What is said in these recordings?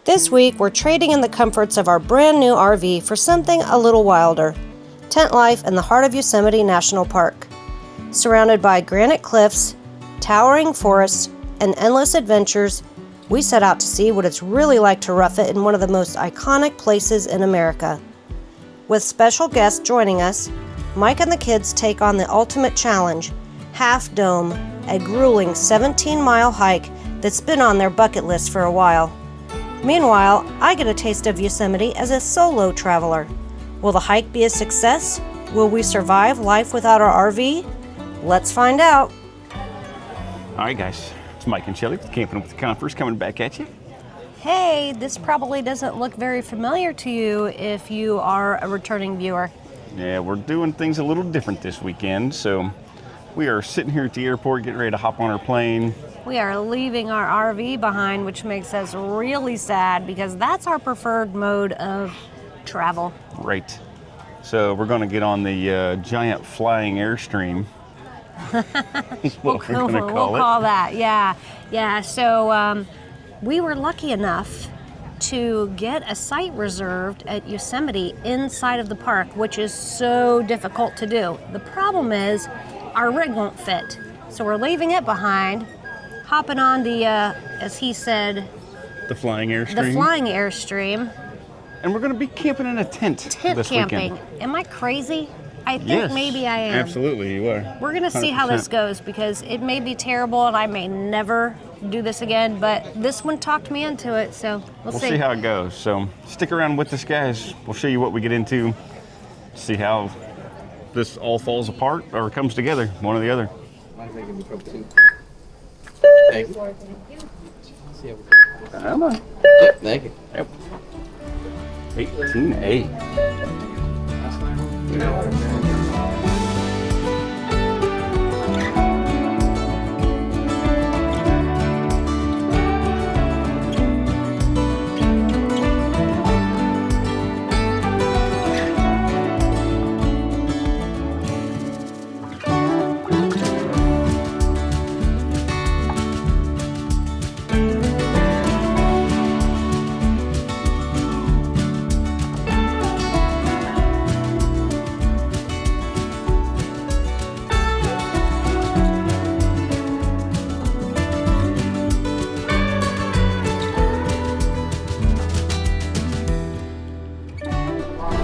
This week, we're trading in the comforts of our brand new RV for something a little wilder. Tent life in the heart of Yosemite National Park. Surrounded by granite cliffs, towering forests, and endless adventures, we set out to see what it's really like to rough it in one of the most iconic places in America. With special guests joining us, Mike and the kids take on the ultimate challenge, Half Dome, a grueling 17-mile hike that's been on their bucket list for a while. Meanwhile, I get a taste of Yosemite as a solo traveler. Will the hike be a success? Will we survive life without our RV? Let's find out. All right, guys, it's Mike and Shelly with Camping with the Confers coming back at you. Hey, this probably doesn't look very familiar to you if you are a returning viewer. Yeah, we're doing things a little different this weekend, so we are sitting here at the airport getting ready to hop on our plane. We are leaving our RV behind, which makes us really sad because that's our preferred mode of travel. Right. So we're going to get on the giant flying Airstream. We'll call that, yeah. So we were lucky enough to get a site reserved at Yosemite inside of the park, which is so difficult to do. The problem is our rig won't fit. So we're leaving it behind, hopping on the, as he said, the flying Airstream. The flying Airstream. And we're going to be camping in a tent this camping. weekend. Am I crazy? I think maybe I am. Absolutely, you are. We're going to see how this goes because it may be terrible and I may never do this again, but this one talked me into it, so we'll see. We'll see how it goes. So stick around with us, guys. We'll show you what we get into, see how this all falls apart or comes together, one or the other. Thank you. Come on. Yep, thank you. Yep. 18A.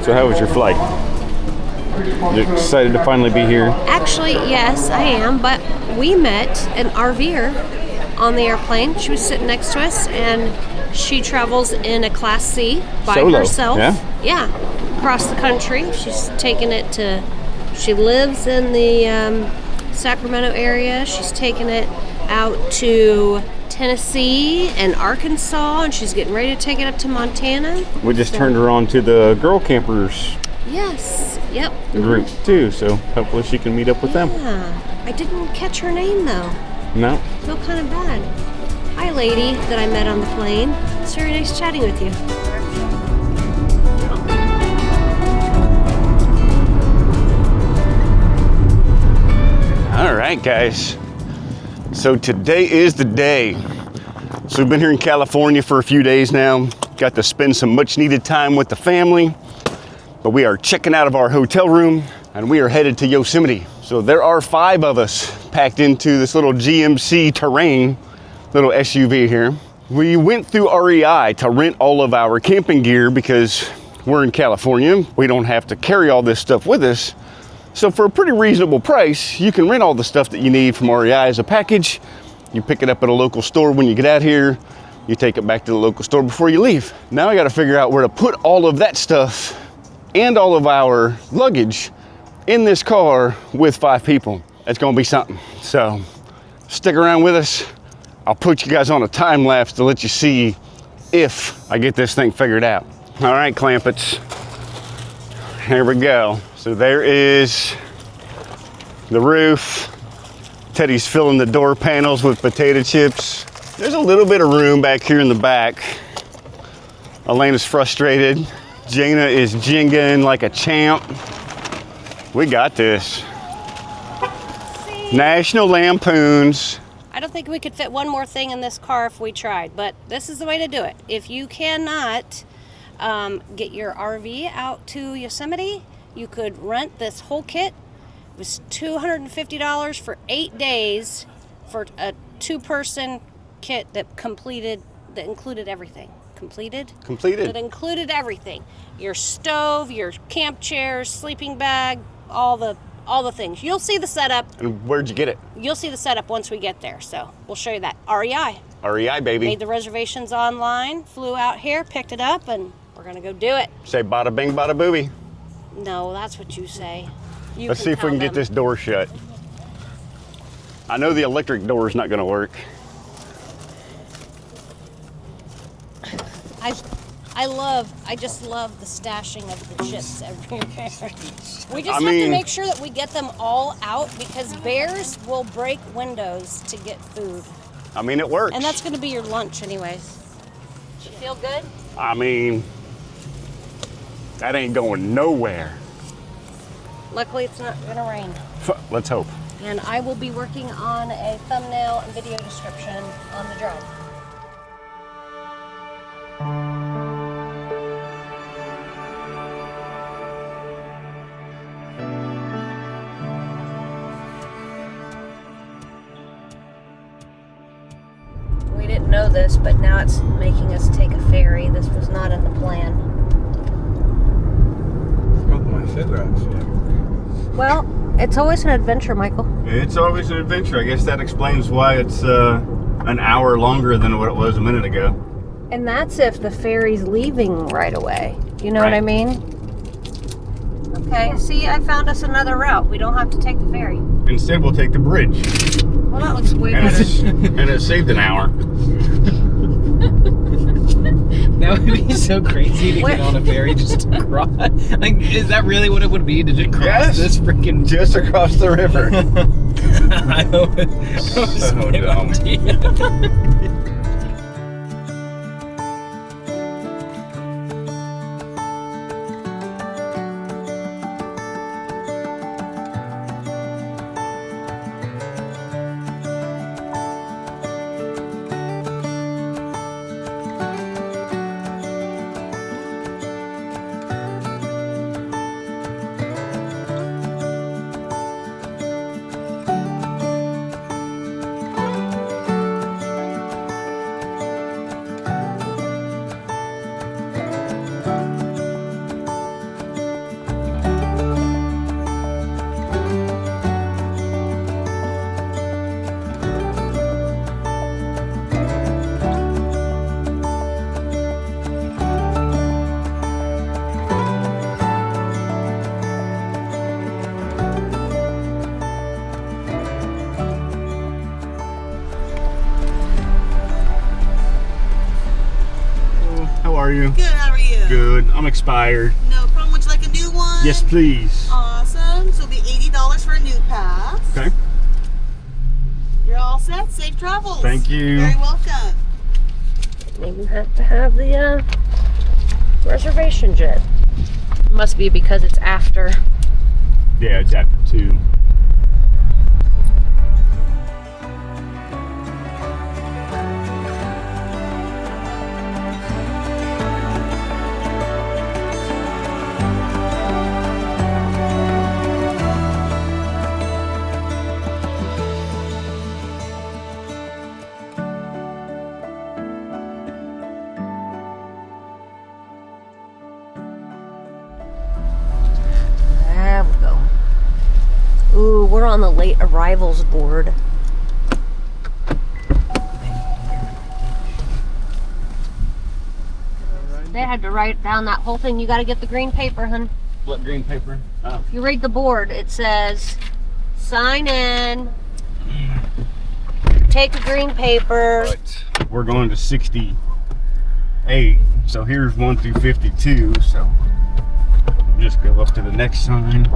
So how was your flight? You excited to finally be here? Actually, yes, I am, but we met an RVer on the airplane. She was sitting next to us, and she travels in a Class C by herself. Yeah, across the country. She's taking it to, she lives in the Sacramento area. She's taking it out to Tennessee and Arkansas, and she's getting ready to take it up to Montana. We just turned her on to the girl campers. Yes, yep. Group too, so hopefully she can meet up with them. Yeah, I didn't catch her name though. No. Feel kind of bad. Hi, lady that I met on the plane. It's very nice chatting with you. All right, guys. So today is the day. So we've been here in California for a few days now. Got to spend some much needed time with the family. But we are checking out of our hotel room and we are headed to Yosemite. So there are 5 of us packed into this little GMC Terrain, little SUV here. We went through REI to rent all of our camping gear because we're in California. We don't have to carry all this stuff with us. So for a pretty reasonable price, you can rent all the stuff that you need from REI as a package. You pick it up at a local store when you get out here. You take it back to the local store before you leave. Now I gotta figure out where to put all of that stuff and all of our luggage in this car with 5 people. It's gonna be something. So stick around with us. I'll put you guys on a time lapse to let you see if I get this thing figured out. All right, Clampets, here we go. So there is the roof. Teddy's filling the door panels with potato chips. There's a little bit of room back here in the back. Elena's frustrated. Jana is jingling like a champ. We got this. National Lampoon's I don't think we could fit one more thing in this car if we tried, but this is the way to do it. If you cannot get your RV out to Yosemite, you could rent this whole kit. It was $250 for 8 days for a 2-person kit that included everything. Completed? That included everything. Your stove, your camp chairs, sleeping bag, all the things. You'll see the setup. And where'd you get it? You'll see the setup once we get there. So we'll show you that. REI. REI, baby. Made the reservations online, flew out here, picked it up, and we're gonna go do it. Say bada bing, bada booby. No, that's what you say. Let's see if we can get this door shut. I know the electric door is not gonna work. I just love the stashing of the chips everywhere. We just have to make sure that we get them all out because bears will break windows to get food. I mean, it works. And that's going to be your lunch anyways. You feel good? I mean, that ain't going nowhere. Luckily, it's not going to rain. Let's hope. And I will be working on a thumbnail and video description on the drive. We didn't know this, but now it's making us take a ferry. This was not in the plan. Smoking my cigarettes. Well, it's always an adventure, Michael. It's always an adventure. I guess that explains why it's an hour longer than what it was a minute ago. And that's if the ferry's leaving right away. You know what I mean? Okay, see, I found us another route. We don't have to take the ferry. Instead, we'll take the bridge. Well, that looks way And better. and it saved an hour. That would be so crazy to get on a ferry just to cross. Like, is that really what it would be to just cross this freaking? Just across the river. I hope it was So dumb. How are you? Good, how are you? Good. I'm expired. No problem. Would you like a new one? Yes, please. Awesome. So it'll be $80 for a new pass. Okay. You're all set. Safe travels. Thank you. Very welcome. Didn't even have to have the reservation jet. Must be because it's after. Yeah, it's after 2. There we go. Ooh, we're on the late arrivals board. They had to write down that whole thing. You got to get the green paper, hun. What green paper? Oh. If you read the board, it says, sign in, take a green paper. But we're going to 68. So here's 1 through 52. So we'll just go up to the next sign.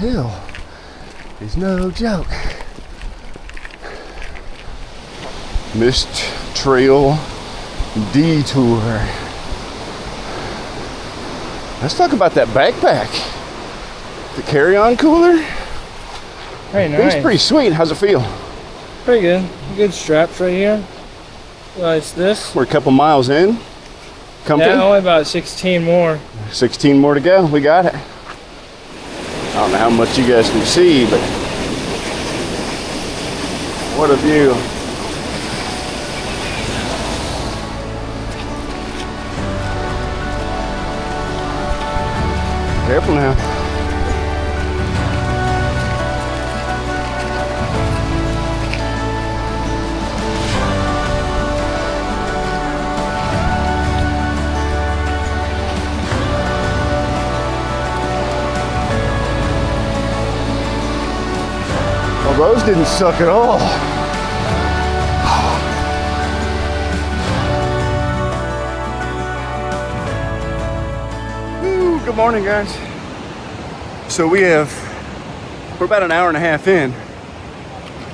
hill is no joke. Mist Trail Detour. Let's talk about that backpack. The carry-on cooler. Very nice. It's pretty sweet. How's it feel? Pretty good. Good straps right here. Nice this. We're a couple miles in. Comfy? Yeah, only about 16 more. 16 more to go. We got it. I don't know how much you guys can see, but what a view. Careful now. Well, those didn't suck at all. Woo, good morning, guys. So we're about an hour and a half in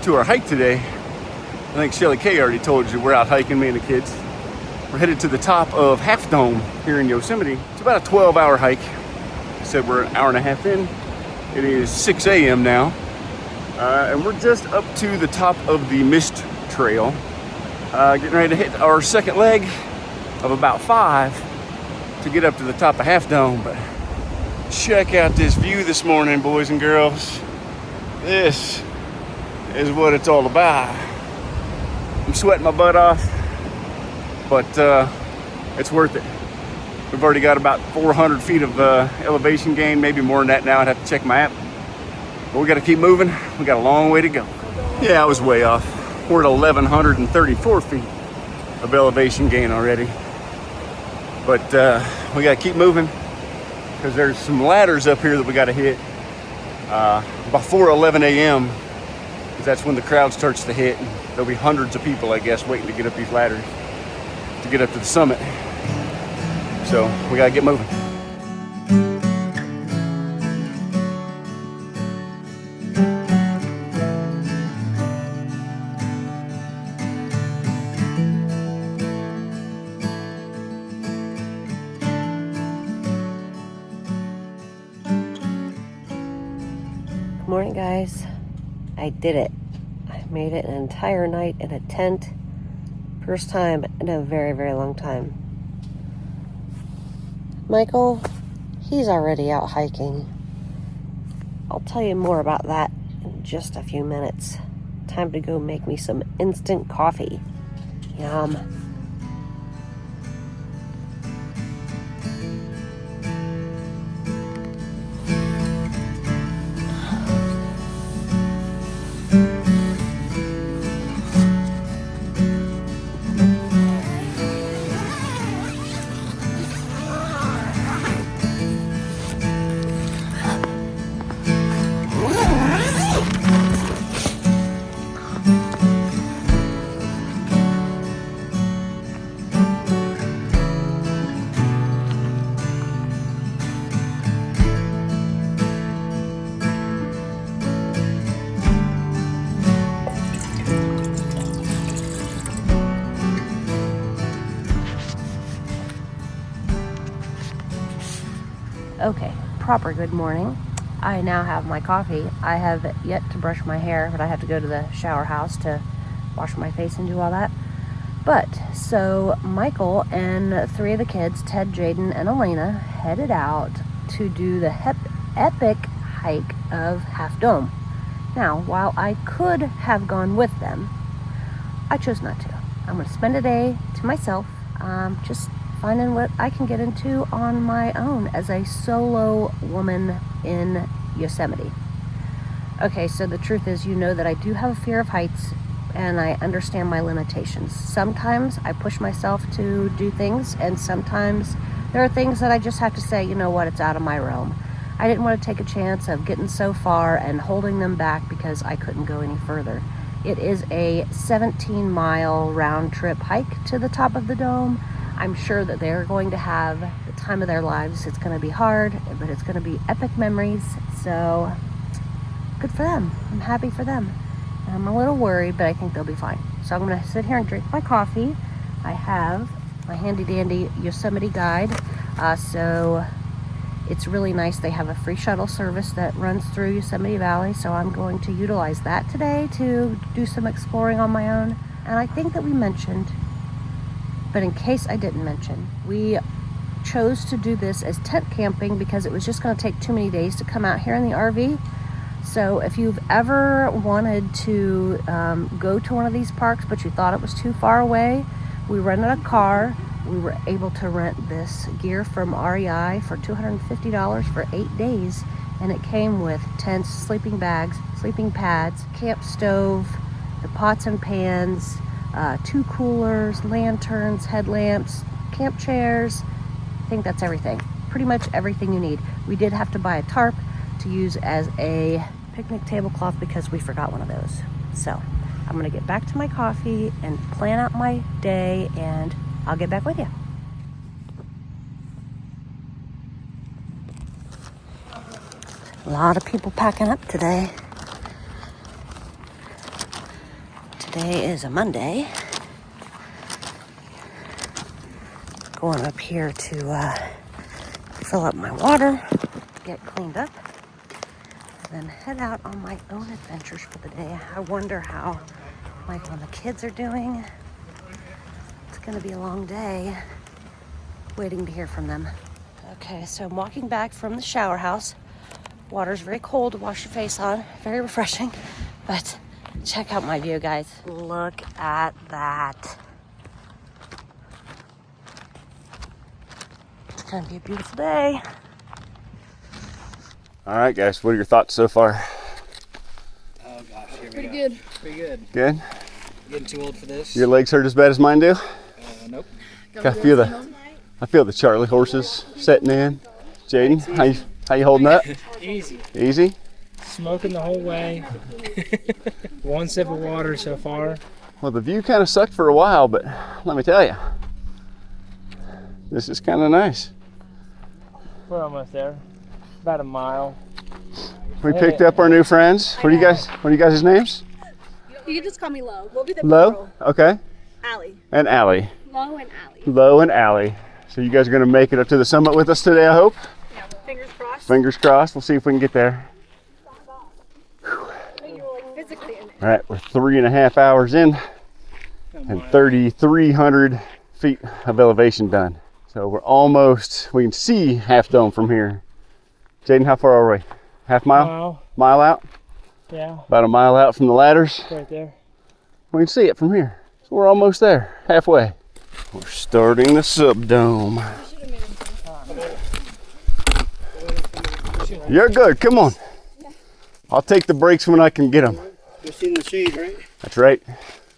to our hike today. I think Shelly Kay already told you we're out hiking, me and the kids. We're headed to the top of Half Dome here in Yosemite. It's about a 12-hour hike. I said we're an hour and a half in. It is 6 a.m. now. And we're just up to the top of the Mist Trail. Getting ready to hit our second leg of about 5 to get up to the top of Half Dome. But check out this view this morning, boys and girls. This is what it's all about. I'm sweating my butt off, but it's worth it. We've already got about 400 feet of elevation gain, maybe more than that now. I'd have to check my app. But we got to keep moving. We got a long way to go. Yeah, I was way off. We're at 1,134 feet of elevation gain already. But we got to keep moving because there's some ladders up here that we got to hit before 11 a.m. because that's when the crowd starts to hit. And there'll be hundreds of people, I guess, waiting to get up these ladders to get up to the summit. So we got to get moving. Morning, guys. I did it. I made it an entire night in a tent. First time in a very, very long time. Michael, he's already out hiking. I'll tell you more about that in just a few minutes. Time to go make me some instant coffee. Yum. Okay, proper good morning. I now have my coffee. I have yet to brush my hair, but I have to go to the shower house to wash my face and do all that. But, so Michael and 3 of the kids, Ted, Jaden, and Elena, headed out to do the epic hike of Half Dome. Now, while I could have gone with them, I chose not to. I'm going to spend a day to myself, just finding what I can get into on my own as a solo woman in Yosemite. Okay, so the truth is, you know that I do have a fear of heights and I understand my limitations. Sometimes I push myself to do things, and sometimes there are things that I just have to say, you know what, it's out of my realm. I didn't want to take a chance of getting so far and holding them back because I couldn't go any further. It is a 17-mile round trip hike to the top of the dome. I'm sure that they're going to have the time of their lives. It's going to be hard, but it's going to be epic memories. So good for them. I'm happy for them. And I'm a little worried, but I think they'll be fine. So I'm gonna sit here and drink my coffee. I have my handy dandy Yosemite guide. So it's really nice. They have a free shuttle service that runs through Yosemite Valley. So I'm going to utilize that today to do some exploring on my own. And I think that we mentioned, but in case I didn't mention, we chose to do this as tent camping because it was just going to take too many days to come out here in the RV. So if you've ever wanted to go to one of these parks but you thought it was too far away, we rented a car. We were able to rent this gear from REI for $250 for 8 days, and it came with tents, sleeping bags, sleeping pads, camp stove, the pots and pans, 2 coolers, lanterns, headlamps, camp chairs. I think that's everything. Pretty much everything you need. We did have to buy a tarp to use as a picnic tablecloth because we forgot one of those. So I'm gonna get back to my coffee and plan out my day, and I'll get back with you. A lot of people packing up today. Today is a Monday. Going up here to fill up my water, get cleaned up, and then head out on my own adventures for the day. I wonder how Michael and the kids are doing. It's gonna be a long day waiting to hear from them. Okay, so I'm walking back from the shower house. Water's very cold to wash your face on, very refreshing, but check out my view, guys. Look at that. It's gonna be a beautiful day. All right, guys, what are your thoughts so far? Oh gosh, here we Pretty go. good. Pretty good. Good? Getting too old for this. Your legs hurt as bad as mine do? Nope. I feel the Charlie horses setting in. Jaden, how you holding up? Easy. Easy? Smoking the whole way. One sip of water so far. Well, the view kind of sucked for a while, but let me tell you, this is kind of nice. We're almost there. About a mile. We picked up our new friends. What are you guys' names? You can just call me Lo. We'll be the Lo? Okay. Allie. And Allie. Lo and Allie. Lo and Allie. So you guys are going to make it up to the summit with us today, I hope? Yeah, fingers crossed. Fingers crossed. We'll see if we can get there. You're like physically in it. All right, we're 3.5 hours in and 3,300 feet of elevation done. So we're almost, we can see Half Dome from here. Jaden, how far are we? Half mile? Mile out? Yeah, About a mile out from the ladders. right there. We can see it from here. So we're almost there, halfway. We're starting the subdome. You're good, come on. I'll take the breaks when I can get them. You've seen the shade, right? That's right.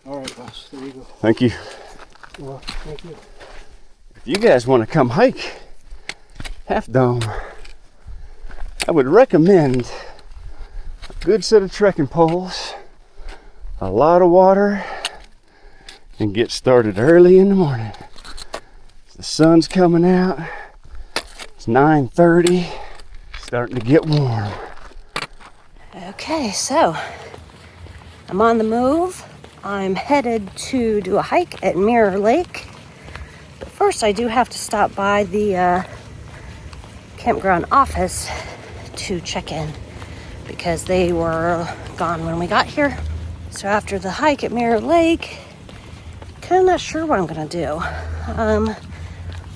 All right, boss. There you go. Thank you. Well, thank you. If you guys want to come hike Half Dome, I would recommend a good set of trekking poles, a lot of water, and get started early in the morning. The sun's coming out. It's 9:30. Starting to get warm. Okay, so I'm on the move. I'm headed to do a hike at Mirror Lake. But first, I do have to stop by the campground office to check in because they were gone when we got here. So after the hike at Mirror Lake, kind of not sure what I'm gonna do.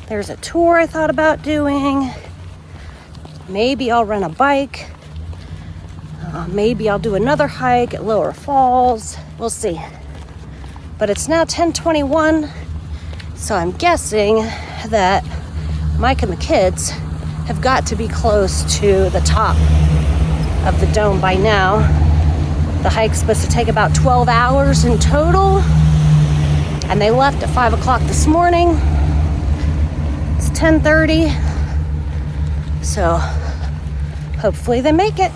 There's a tour I thought about doing. Maybe I'll rent a bike. Maybe I'll do another hike at Lower Falls. We'll see. But it's now 10:21, so I'm guessing that Mike and the kids have got to be close to the top of the dome by now. The hike's supposed to take about 12 hours in total, and they left at 5 o'clock this morning. It's 10:30, so hopefully they make it.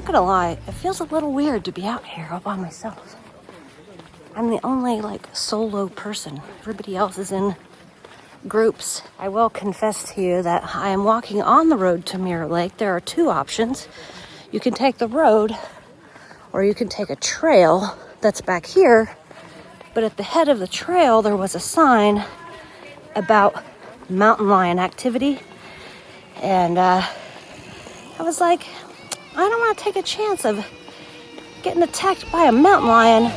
not gonna lie, it feels a little weird to be out here all by myself. I'm the only solo person. Everybody else is in groups. I will confess to you that I am walking on the road to Mirror Lake. There are two options. You can take the road or you can take a trail that's back here. But at the head of the trail, there was a sign about mountain lion activity. And I was like, I don't want to take a chance of getting attacked by a mountain lion.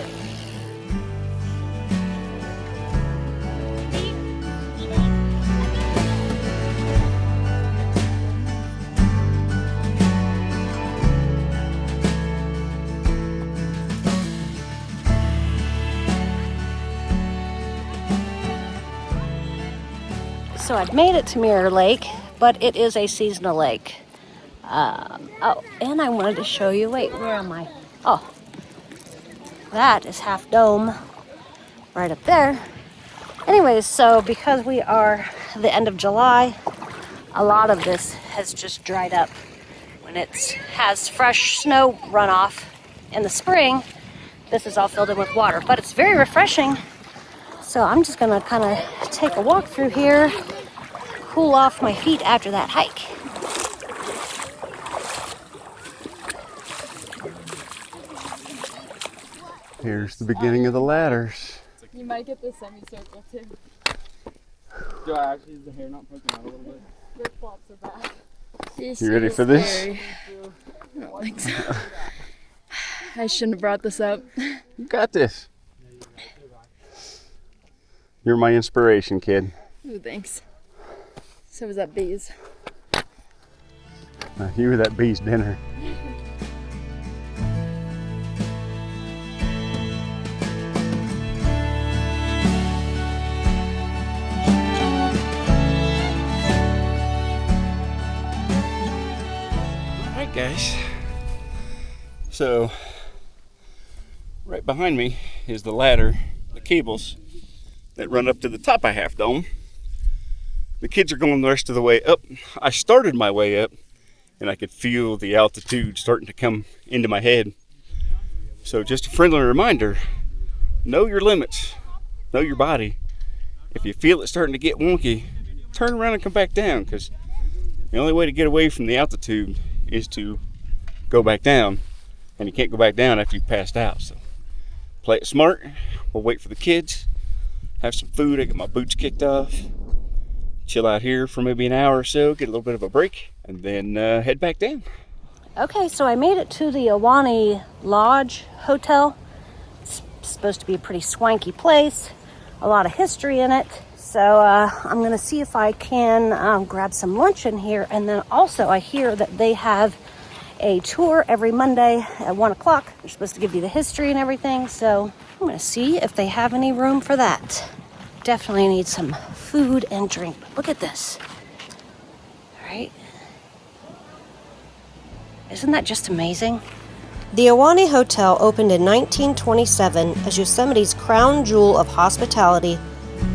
So I've made it to Mirror Lake, but it is a seasonal lake. Oh, and I wanted to show you, wait, where am I? Oh, that is Half Dome right up there. Anyways, so because we are the end of July, a lot of this has just dried up. When it has fresh snow runoff in the spring, this is all filled in with water, but it's very refreshing. So I'm just gonna kind of take a walk through here, cool off my feet after that hike. Here's the beginning of the ladders. You might get the semicircle too. Do I actually use the hair not poking out a little bit? Your flops are back. You ready for this? I don't think so. I shouldn't have brought this up. You got this. You're my inspiration, kid. Ooh, thanks. So was that bees. You were that bee's dinner. Alright guys, so right behind me is the ladder, the cables that run up to the top of Half Dome. The kids are going the rest of the way up. I started my way up and I could feel the altitude starting to come into my head. So just a friendly reminder, know your limits, know your body. If you feel it starting to get wonky, turn around and come back down, because the only way to get away from the altitude is to go back down, and you can't go back down after you've passed out. So play it smart. We'll wait for the kids, have some food, I get my boots kicked off, chill out here for maybe an hour or so, get a little bit of a break, and then head back down. Okay, so I made it to the Ahwahnee Lodge Hotel. It's supposed to be a pretty swanky place, a lot of history in it. So I'm gonna see if I can grab some lunch in here. And then also I hear that they have a tour every Monday at 1 o'clock. They're supposed to give you the history and everything. So I'm gonna see if they have any room for that. Definitely need some food and drink. But look at this, all right? Isn't that just amazing? The Ahwahnee Hotel opened in 1927 as Yosemite's crown jewel of hospitality,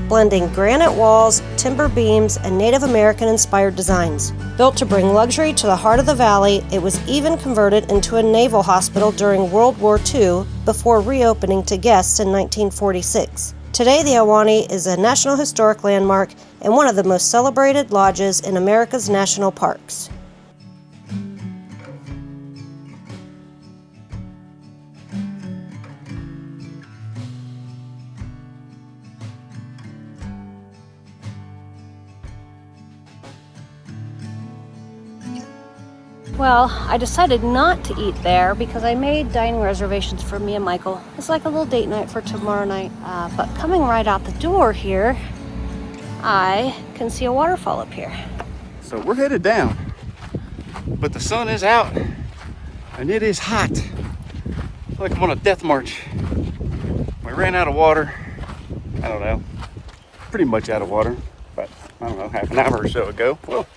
blending granite walls, timber beams, and Native American-inspired designs. Built to bring luxury to the heart of the valley, it was even converted into a naval hospital during World War II before reopening to guests in 1946. Today, the Ahwahnee is a National Historic Landmark and one of the most celebrated lodges in America's national parks. Well, I decided not to eat there because I made dining reservations for me and Michael. It's like a little date night for tomorrow night. But coming right out the door here, I can see a waterfall up here. So we're headed down, but the sun is out and it is hot. I feel like I'm on a death march. We ran out of water, I don't know, pretty much out of water, but I don't know, half an hour or so ago. Whoa.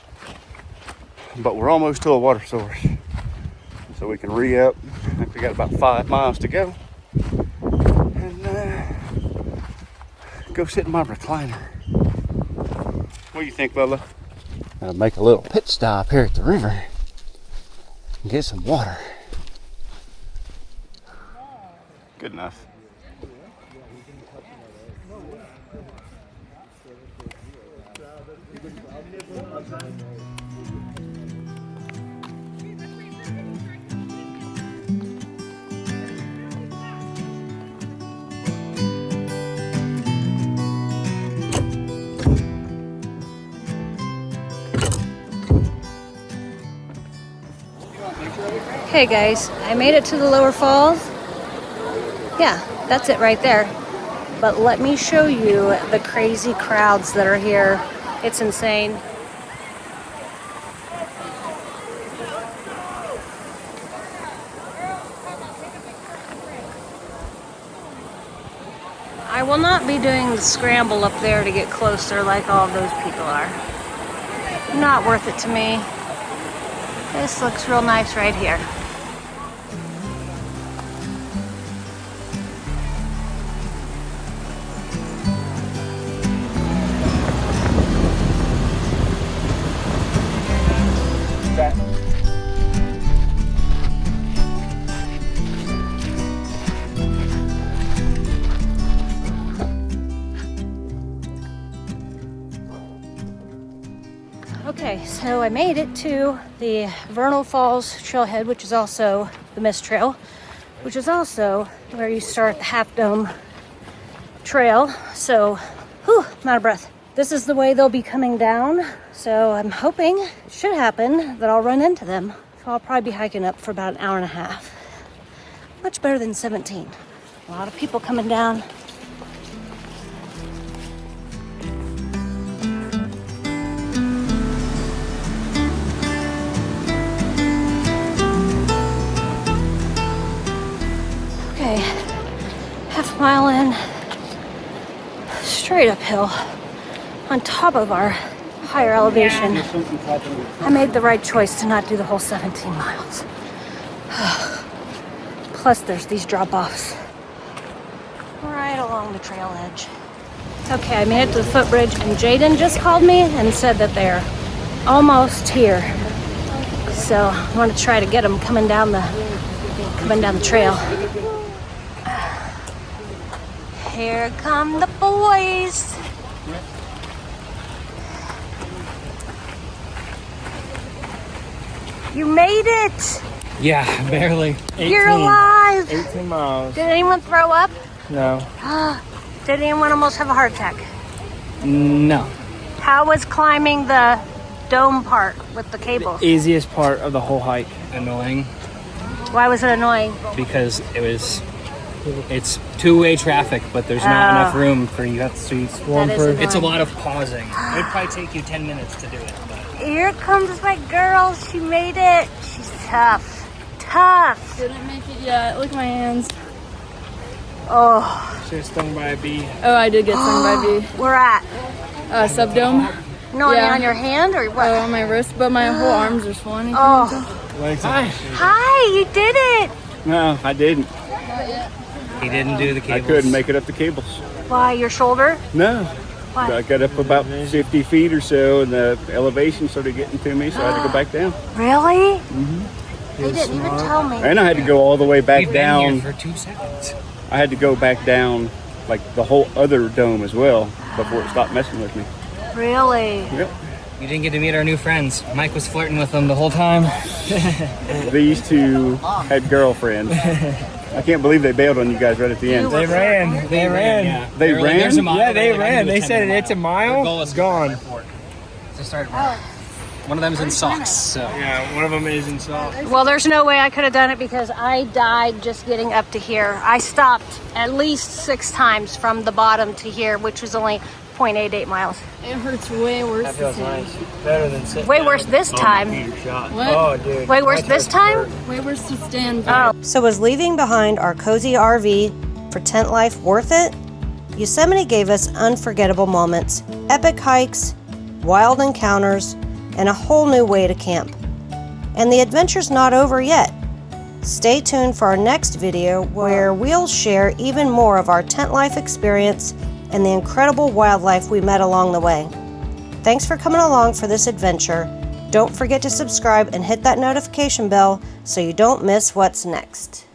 But we're almost to a water source, so we can re-up. I think we got about 5 miles to go, and go sit in my recliner. What do you think, Bubba? I'll make a little pit stop here at the river and get some water. good enough. Okay guys, I made it to the lower falls. Yeah, that's it right there. But let me show you the crazy crowds that are here. It's insane. I will not be doing the scramble up there to get closer like all of those people are. Not worth it to me. This looks real nice right here. Okay, so I made it to the Vernal Falls trailhead, which is also the Mist Trail, which is also where you start the Half Dome Trail. So, whew, I'm out of breath. This is the way they'll be coming down. So I'm hoping, it should happen, that I'll run into them. So I'll probably be hiking up for about an hour and a half. Much better than 17. A lot of people coming down. Okay, half mile in, straight uphill, on top of our higher elevation. I made the right choice to not do the whole 17 miles. Plus there's these drop-offs right along the trail edge. Okay, I made it to the footbridge and Jaden just called me and said that they're almost here. So I want to try to get them coming down the trail. Here come the boys. You made it. Yeah, barely. 18. You're alive. 18 miles. Did anyone throw up? No. Did anyone almost have a heart attack? No. How was climbing the dome part with the cables? Easiest part of the whole hike. Annoying. Why was it annoying? Because it's two-way traffic, but there's not enough room for you. Have to That is annoying. It's a lot of pausing. It'd probably take you 10 minutes to do it. But. Here comes my girl. She made it. She's tough. Tough. Didn't make it yet. Look at my hands. Oh. She was stung by a bee. Oh, I did get stung by a bee. We're at. Subdome. No, Yeah. on your hand or what? On my wrist, but my whole arms are swollen. Hi. Hi, you did it. No, I didn't. He didn't do the I cables. couldn't make it up the cables. Why, your shoulder? No. Why? I got up about 50 feet or so, and the elevation started getting to me, so I had to go back down. Really? Mm-hmm. They didn't even tell me. And I had to go all the way back We've down. been here for 2 seconds. I had to go back down, like the whole other dome as well, before it stopped messing with me. Really? Yep. You didn't get to meet our new friends. Mike was flirting with them the whole time. These two had girlfriends. I can't believe they bailed on you guys right at the end. They ran. They ran. Yeah. They were like, ran? "There's a mile." Yeah, they Like, "I ran. can do a They 10 said mile." it's a mile. Their goal is Gone. They started running. One of them's in socks, so. Yeah, one of them is in salt. Well, there's no way I could have done it because I died just getting up to here. I stopped at least 6 times from the bottom to here, which was only 0.88 miles. It hurts way worse. That feels nice. Better than sitting Way down worse this and time. your shot. What? Oh, dude. Way worse My this toes time? hurt. Way worse to stand. Oh. So was leaving behind our cozy RV for tent life worth it? Yosemite gave us unforgettable moments, epic hikes, wild encounters, and a whole new way to camp. And the adventure's not over yet. Stay tuned for our next video where we'll share even more of our tent life experience and the incredible wildlife we met along the way. Thanks for coming along for this adventure. Don't forget to subscribe and hit that notification bell so you don't miss what's next.